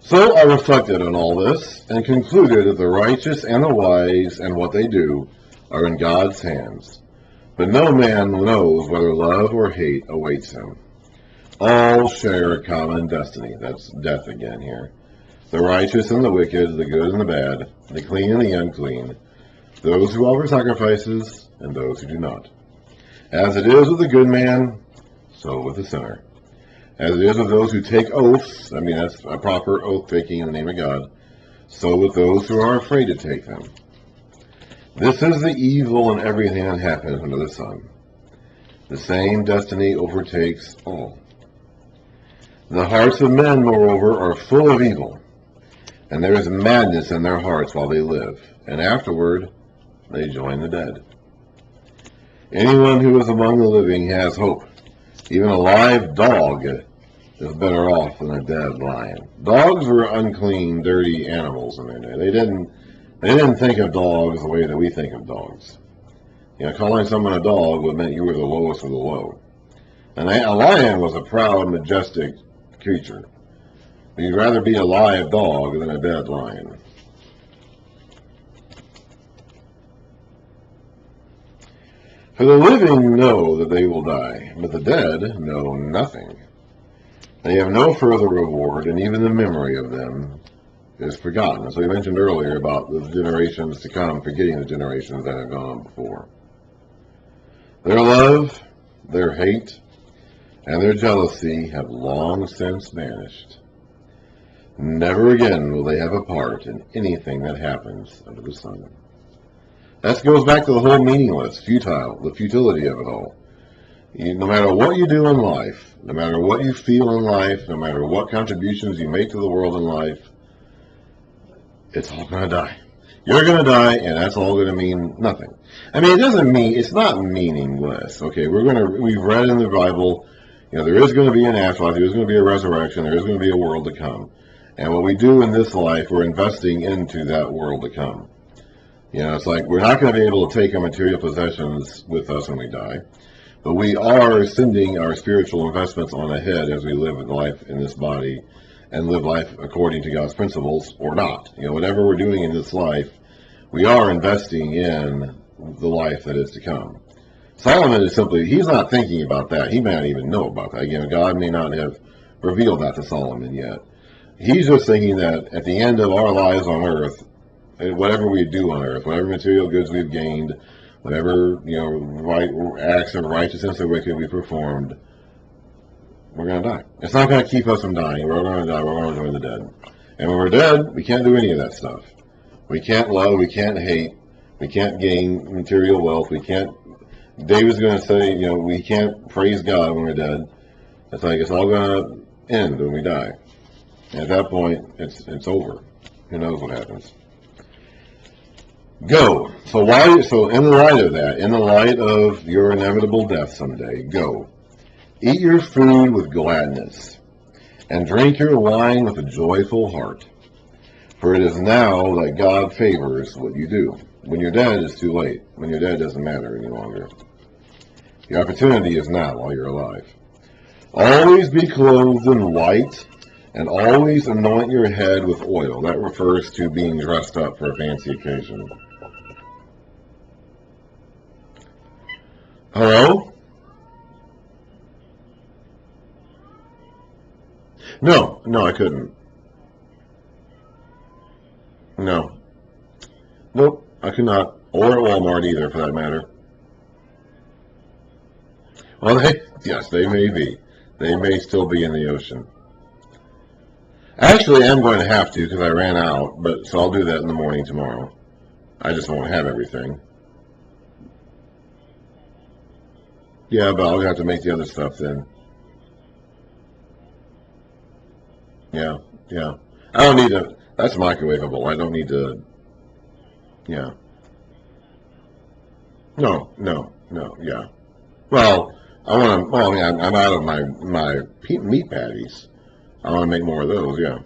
So I reflected on all this and concluded that the righteous and the wise and what they do are in God's hands. But no man knows whether love or hate awaits him. All share a common destiny. That's death again here. The righteous and the wicked, the good and the bad, the clean and the unclean, those who offer sacrifices and those who do not. As it is with the good man, so with the sinner. As it is with those who take oaths, that's a proper oath-taking in the name of God, so with those who are afraid to take them. This is the evil in everything that happens under the sun. The same destiny overtakes all. The hearts of men, moreover, are full of evil, and there is madness in their hearts while they live, and afterward they join the dead. Anyone who is among the living has hope. Even a live dog is better off than a dead lion. Dogs were unclean, dirty animals in their day. They didn't think of dogs the way that we think of dogs. Calling someone a dog would mean you were the lowest of the low. And a lion was a proud, majestic creature. You'd rather be a live dog than a dead lion. For the living know that they will die, but the dead know nothing. They have no further reward, and even the memory of them is forgotten. So we mentioned earlier about the generations to come, forgetting the generations that have gone before. Their love, their hate, and their jealousy have long since vanished. Never again will they have a part in anything that happens under the sun. That goes back to the whole meaningless, futile, the futility of it all. No matter what you do in life, no matter what you feel in life, no matter what contributions you make to the world in life, it's all going to die. You're going to die, and that's all going to mean nothing. It's not meaningless. Okay, we've read in the Bible, there is going to be an afterlife, there is going to be a resurrection, there is going to be a world to come. And what we do in this life, we're investing into that world to come. It's like we're not going to be able to take our material possessions with us when we die, but we are sending our spiritual investments on ahead as we live life in this body and live life according to God's principles or not. Whatever we're doing in this life, we are investing in the life that is to come. Solomon is he's not thinking about that. He may not even know about that. God may not have revealed that to Solomon yet. He's just thinking that at the end of our lives on earth, whatever we do on earth, whatever material goods we've gained, whatever acts of righteousness or wicked we performed, we're going to die. It's not going to keep us from dying. We're going to die. We're going to join the dead. And when we're dead, we can't do any of that stuff. We can't love. We can't hate. We can't gain material wealth. We can't. David's going to say, we can't praise God when we're dead. It's all going to end when we die. And at that point, it's over. Who knows what happens? Go. So in the light of that, in the light of your inevitable death someday, go. Eat your food with gladness, and drink your wine with a joyful heart. For it is now that God favors what you do. When you're dead, it's too late. When you're dead, it doesn't matter any longer. The opportunity is now while you're alive. Always be clothed in white, and always anoint your head with oil. That refers to being dressed up for a fancy occasion. Hello? No, I couldn't. No. Nope, I could not. Or at Walmart either, for that matter. Well, yes, they may be. They may still be in the ocean. Actually, I'm going to have to because I ran out, so I'll do that in the morning tomorrow. I just won't have everything. Yeah, but I'll have to make the other stuff then. Yeah. I don't need to. That's microwavable. I don't need to. Yeah. No. Yeah. Well, I'm out of my meat patties. I want to make more of those. Yeah.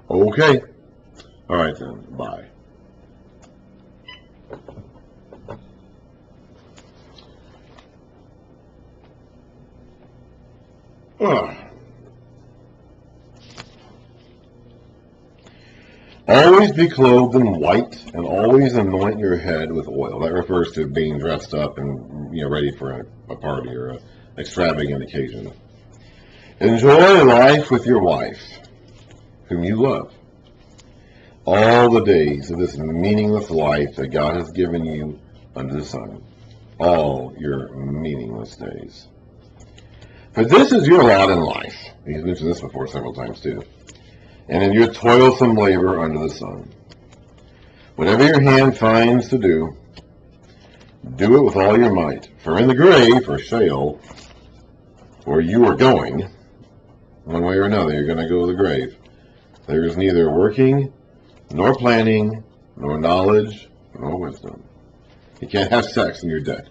Okay. All right then. Bye. Ugh. Always be clothed in white, and always anoint your head with oil. That refers to being dressed up and ready for a party or an extravagant occasion. Enjoy life with your wife, whom you love, all the days of this meaningless life that God has given you under the sun. All your meaningless days. For this is your lot in life. He's mentioned this before several times too. And in your toilsome labor under the sun. Whatever your hand finds to do, do it with all your might. For in the grave, or Sheol, where you are going, one way or another, you're going to go to the grave. There is neither working, nor planning, nor knowledge, nor wisdom. You can't have sex when you're dead.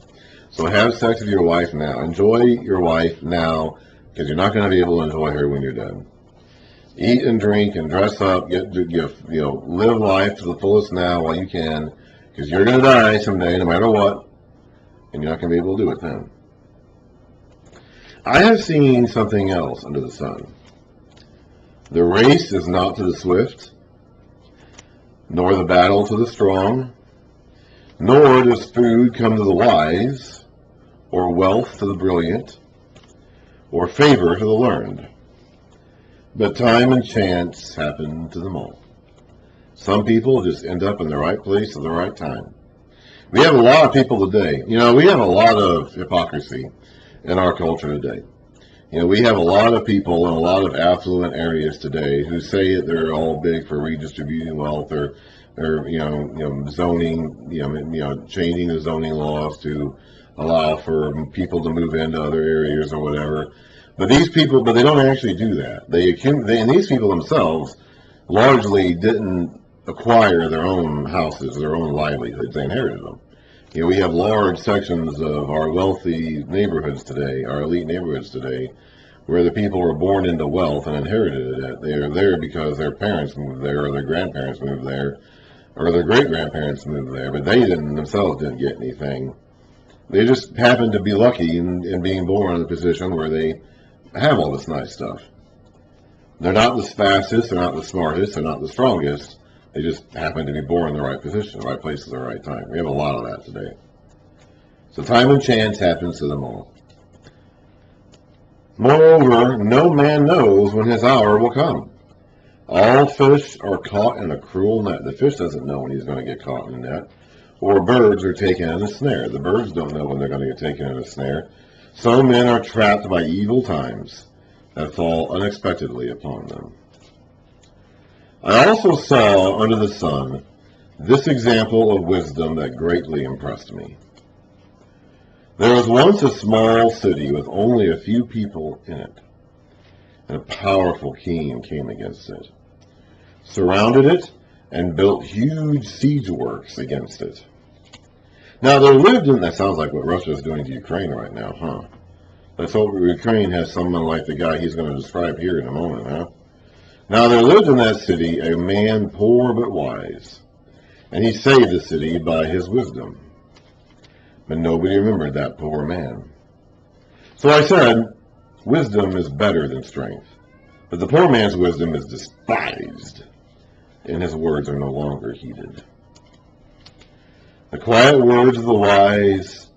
So have sex with your wife now. Enjoy your wife now, because you're not going to be able to enjoy her when you're dead. Eat and drink and dress up. Live life to the fullest now while you can, because you're going to die someday, no matter what, and you're not going to be able to do it then. I have seen something else under the sun. The race is not to the swift, nor the battle to the strong, nor does food come to the wise, or wealth to the brilliant, or favor to the learned. But time and chance happen to them all. Some people just end up in the right place at the right time. We have a lot of people today. We have a lot of hypocrisy in our culture today. We have a lot of people in a lot of affluent areas today who say that they're all big for redistributing wealth or zoning, changing the zoning laws to allow for people to move into other areas or whatever. But they don't actually do that. And these people themselves largely didn't acquire their own houses, their own livelihoods. They inherited them. We have large sections of our wealthy neighborhoods today, our elite neighborhoods today, where the people were born into wealth and inherited it. They are there because their parents moved there, or their grandparents moved there, or their great-grandparents moved there, but they themselves didn't get anything. They just happened to be lucky in being born in a position where they have all this nice stuff. They're not the fastest, they're not the smartest, they're not the strongest. They just happen to be born in the right position, the right place at the right time. We have a lot of that today. So time and chance happens to them all. Moreover, no man knows when his hour will come. All fish are caught in a cruel net. The fish doesn't know when he's going to get caught in a net. Or birds are taken in a snare. The birds don't know when they're going to get taken in a snare. So men are trapped by evil times that fall unexpectedly upon them. I also saw under the sun this example of wisdom that greatly impressed me. There was once a small city with only a few people in it, and a powerful king came against it, surrounded it, and built huge siege works against it. Now there lived in, that sounds like what Russia is doing to Ukraine right now, huh? Let's hope Ukraine has someone like the guy he's going to describe here in a moment, huh? Now there lived in that city a man poor but wise, and he saved the city by his wisdom. But nobody remembered that poor man. So I said, wisdom is better than strength, but the poor man's wisdom is despised, and his words are no longer heeded. The quiet words of the wise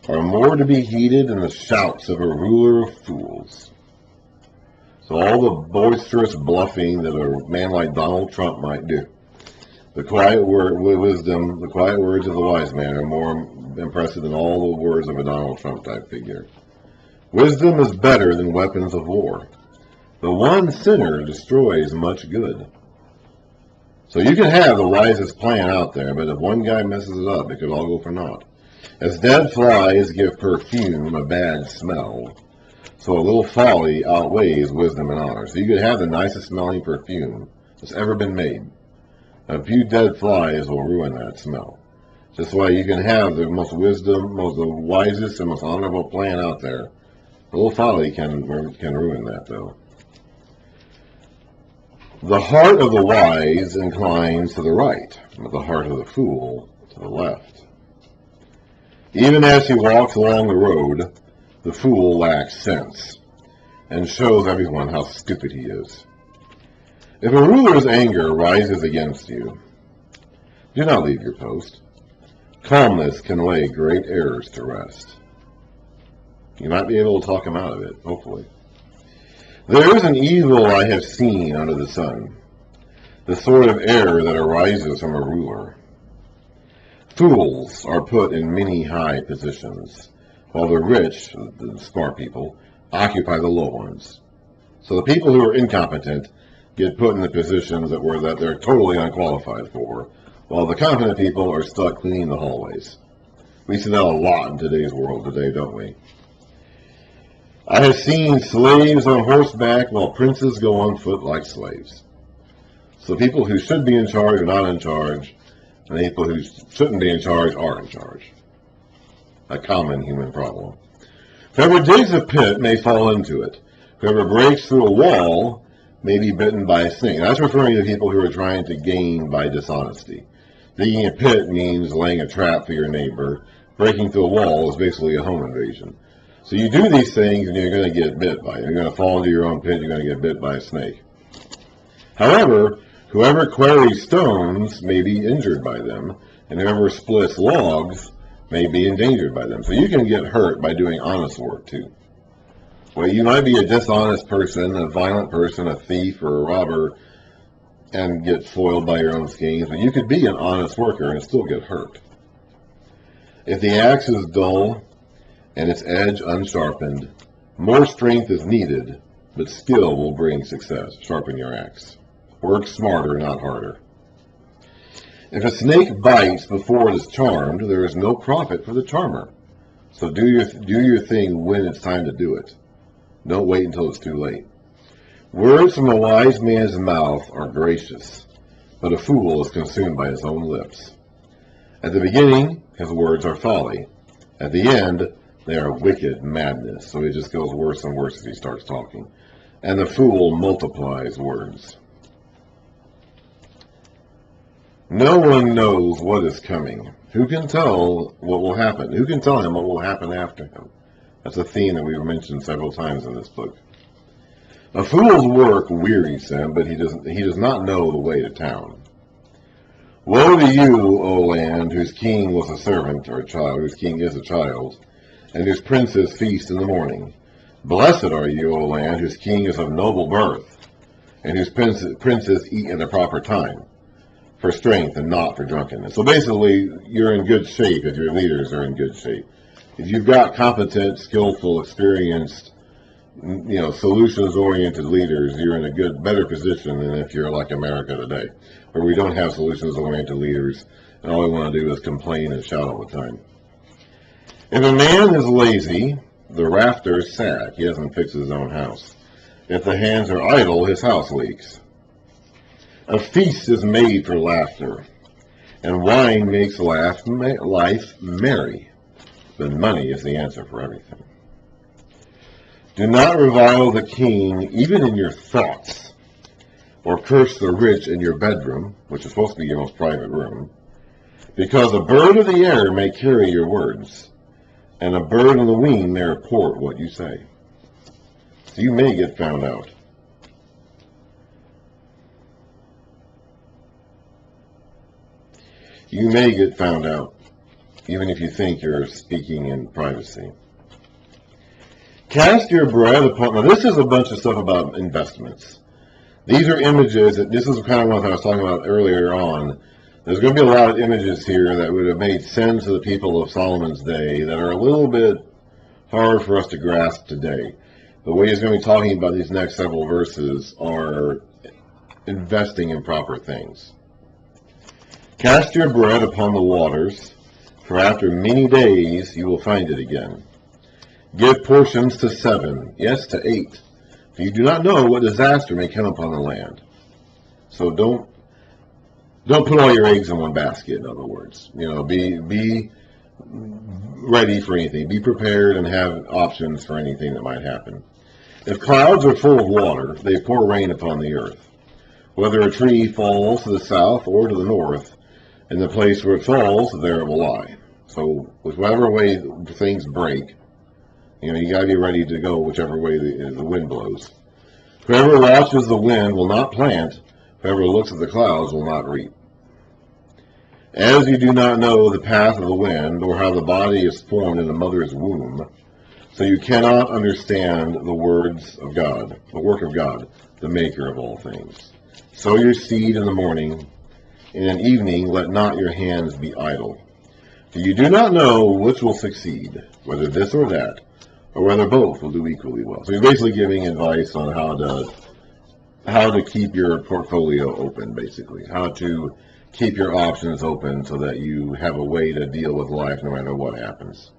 are more to be heeded than the shouts of a ruler of fools. So all the boisterous bluffing that a man like Donald Trump might do, the quiet wisdom, the quiet words of the wise man are more impressive than all the words of a Donald Trump type figure. Wisdom is better than weapons of war. The one sinner destroys much good. So you can have the wisest plan out there, but if one guy messes it up, it could all go for naught. As dead flies give perfume a bad smell, so a little folly outweighs wisdom and honor. So you could have the nicest smelling perfume that's ever been made. A few dead flies will ruin that smell. That's why you can have the most wisdom, the wisest and most honorable plan out there. A little folly can ruin that, though. The heart of the wise inclines to the right, but the heart of the fool to the left. Even as he walks along the road, the fool lacks sense. and shows everyone how stupid he is. If a ruler's anger rises against you, do not leave your post. Calmness can lay great errors to rest. You might be able to talk him out of it, hopefully. There is an evil I have seen under the sun, the sort of error that arises from a ruler. Fools are put in many high positions, while the rich, the smart people, occupy the low ones. So the people who are incompetent get put in the positions that they're totally unqualified for, while the competent people are stuck cleaning the hallways. We see that a lot in today's world today, don't we? I have seen slaves on horseback while princes go on foot like slaves. So people who should be in charge are not in charge, and people who shouldn't be in charge are in charge. A common human problem. Whoever digs a pit may fall into it. Whoever breaks through a wall may be bitten by a snake. That's referring to people who are trying to gain by dishonesty. Digging a pit means laying a trap for your neighbor. Breaking through a wall is basically a home invasion. So you do these things and you're going to get bit by it. You're going to fall into your own pit, you're going to get bit by a snake. However, whoever quarries stones may be injured by them, and whoever splits logs may be endangered by them. So you can get hurt by doing honest work too. Well, you might be a dishonest person, a violent person, a thief, or a robber, and get foiled by your own schemes, but you could be an honest worker and still get hurt. If the axe is dull and its edge unsharpened, more strength is needed, but skill will bring success. Sharpen your axe. Work smarter, not harder. If a snake bites before it is charmed, there is no profit for the charmer. So do your thing when it's time to do it. Don't wait until it's too late. Words from a wise man's mouth are gracious, but a fool is consumed by his own lips. At the beginning, his words are folly. At the end, they are wicked madness. So it just goes worse and worse as he starts talking. And the fool multiplies words. No one knows what is coming. Who can tell what will happen? Who can tell him what will happen after him? That's a theme that we've mentioned several times in this book. A fool's work wearies him, but he does not know the way to town. Woe to you, O land, whose king was a servant or a child, whose king is a child, and whose princes feast in the morning. Blessed are you, O land, whose king is of noble birth, and whose princes eat at the proper time, for strength and not for drunkenness. So basically, you're in good shape if your leaders are in good shape. If you've got competent, skillful, experienced, solutions-oriented leaders, you're in a better position than if you're like America today, where we don't have solutions-oriented leaders, and all we want to do is complain and shout all the time. If a man is lazy, the rafters sag. He doesn't fix his own house. If the hands are idle, his house leaks. A feast is made for laughter, and wine makes life merry. But money is the answer for everything. Do not revile the king even in your thoughts, or curse the rich in your bedroom, which is supposed to be your most private room, because a bird of the air may carry your words, and a bird on the wing may report what you say. So you may get found out. You may get found out, even if you think you're speaking in privacy. Cast your bread upon... Now, this is a bunch of stuff about investments. These are images this is kind of what I was talking about earlier on. There's going to be a lot of images here that would have made sense to the people of Solomon's day that are a little bit hard for us to grasp today. The way he's going to be talking about these next several verses are investing in proper things. Cast your bread upon the waters, for after many days you will find it again. Give portions to 7, yes, to 8. For you do not know what disaster may come upon the land. So don't put all your eggs in one basket, in other words. Be ready for anything. Be prepared and have options for anything that might happen. If clouds are full of water, they pour rain upon the earth. Whether a tree falls to the south or to the north, in the place where it falls, there it will lie. So whichever way things break, You got to be ready to go whichever way the wind blows. Whoever watches the wind will not plant. Whoever looks at the clouds will not reap. As you do not know the path of the wind, or how the body is formed in the mother's womb, so you cannot understand the words of God, the work of God, the maker of all things. Sow your seed in the morning, and in evening let not your hands be idle. For you do not know which will succeed, whether this or that, or whether both will do equally well. So you're basically giving advice on how to keep your portfolio open, basically. How to keep your options open so that you have a way to deal with life no matter what happens.